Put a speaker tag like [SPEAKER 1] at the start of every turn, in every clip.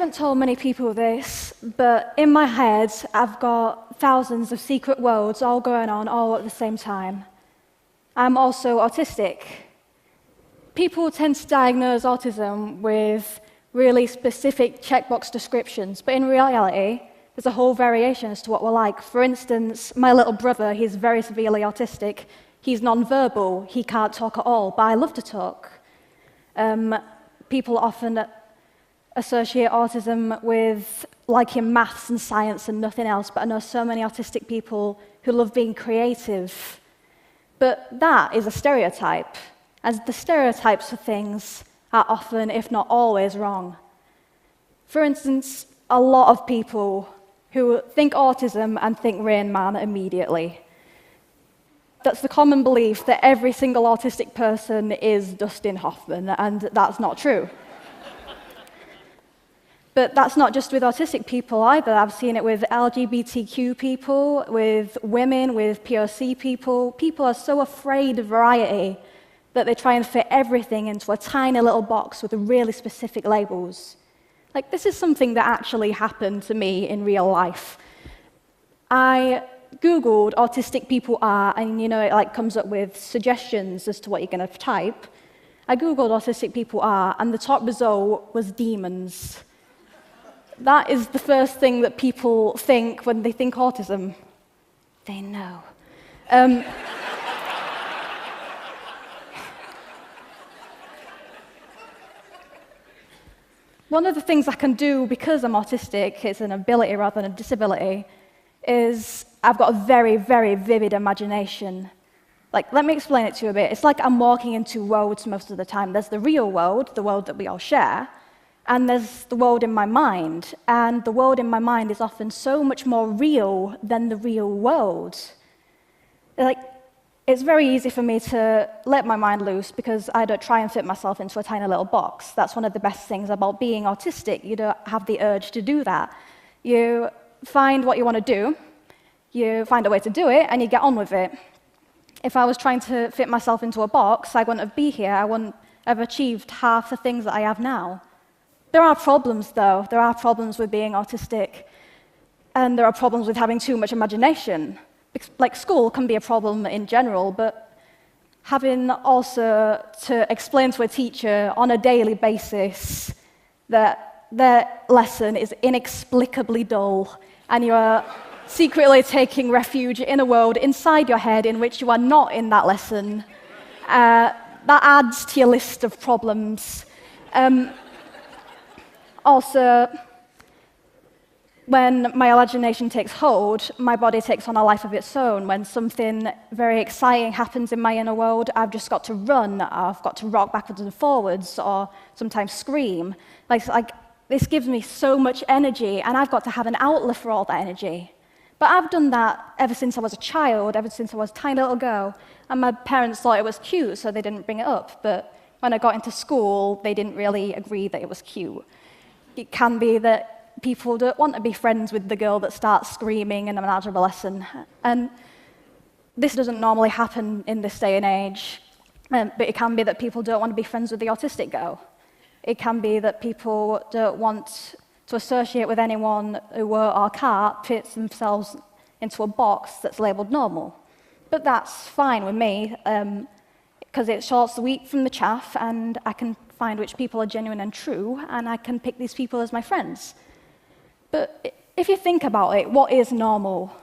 [SPEAKER 1] haven't told many people this, but in my head, I've got thousands of secret worlds all going on all at the same time. I'm also autistic. People tend to diagnose autism with really specific checkbox descriptions, but in reality, there's a whole variation as to what we're like. For instance, my little brother, he's very severely autistic. He's nonverbal, he can't talk at all, but I love to talk. People often associate autism with liking maths and science and nothing else, but I know so many autistic people who love being creative. But that is a stereotype, as the stereotypes for things are often, if not always, wrong. For instance, a lot of people who think autism and think Rain Man immediately. That's the common belief that every single autistic person is Dustin Hoffman, and that's not true. But that's not just with autistic people either. I've seen it with LGBTQ people, with women, with POC people. People are so afraid of variety that they try and fit everything into a tiny little box with really specific labels. Like, this is something that actually happened to me in real life. I Googled autistic people are, and it comes up with suggestions as to what you're going to type. I Googled autistic people are, and the top result was demons. That is the first thing that people think when they think autism. They know. One of the things I can do because I'm autistic, it's an ability rather than a disability, is I've got a very, very vivid imagination. Let me explain it to you a bit. It's like I'm walking into worlds most of the time. There's the real world, the world that we all share, and there's the world in my mind. And the world in my mind is often so much more real than the real world. It's very easy for me to let my mind loose because I don't try and fit myself into a tiny little box. That's one of the best things about being autistic. You don't have the urge to do that. You find what you want to do, you find a way to do it, and you get on with it. If I was trying to fit myself into a box, I wouldn't be here. I wouldn't have achieved half the things that I have now. There are problems, though. There are problems with being autistic, and there are problems with having too much imagination. School can be a problem in general, but having also to explain to a teacher on a daily basis that their lesson is inexplicably dull, and you are secretly taking refuge in a world inside your head in which you are not in that lesson, that adds to your list of problems. Also, when my imagination takes hold, my body takes on a life of its own. When something very exciting happens in my inner world, I've just got to run, I've got to rock backwards and forwards, or sometimes scream. This gives me so much energy, and I've got to have an outlet for all that energy. But I've done that ever since I was a child, ever since I was a tiny little girl, and my parents thought it was cute, so they didn't bring it up. But when I got into school, they didn't really agree that it was cute. It can be that people don't want to be friends with the girl that starts screaming in an algebra lesson. And this doesn't normally happen in this day and age, but it can be that people don't want to be friends with the autistic girl. It can be that people don't want to associate with anyone who or can't fit themselves into a box that's labelled normal. But that's fine with me, because it sorts the wheat from the chaff, and I can find which people are genuine and true, and I can pick these people as my friends. But if you think about it, what is normal?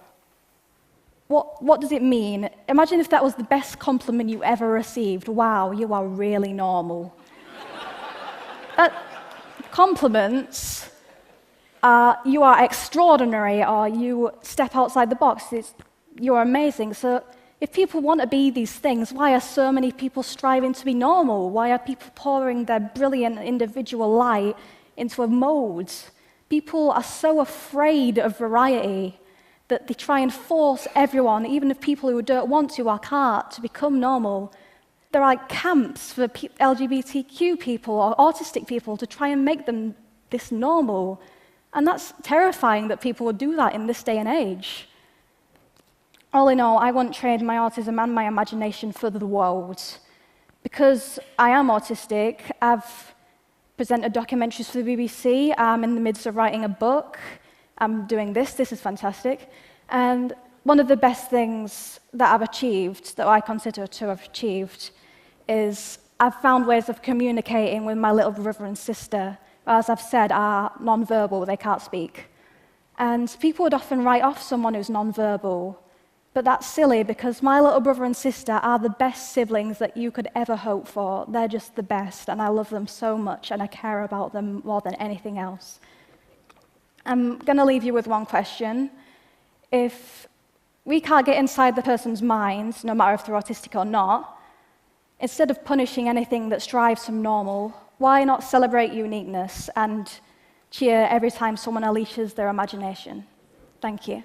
[SPEAKER 1] What does it mean? Imagine if that was the best compliment you ever received. Wow, you are really normal. Compliments are, you are extraordinary, or you step outside the box, you're amazing. So if people want to be these things, why are so many people striving to be normal? Why are people pouring their brilliant individual light into a mold? People are so afraid of variety that they try and force everyone, even if people who don't want to or can't, to become normal. There are camps for LGBTQ people or autistic people to try and make them this normal. And that's terrifying that people would do that in this day and age. All in all, I won't trade my autism and my imagination for the world. Because I am autistic, I've presented documentaries for the BBC. I'm in the midst of writing a book. I'm doing this. This is fantastic. And one of the best things that I've achieved, that I consider to have achieved, is I've found ways of communicating with my little brother and sister, who, as I've said, are non-verbal, they can't speak. And people would often write off someone who's non-verbal, but that's silly because my little brother and sister are the best siblings that you could ever hope for. They're just the best, and I love them so much, and I care about them more than anything else. I'm going to leave you with one question. If we can't get inside the person's mind, no matter if they're autistic or not, instead of punishing anything that strives from normal, why not celebrate uniqueness and cheer every time someone unleashes their imagination? Thank you.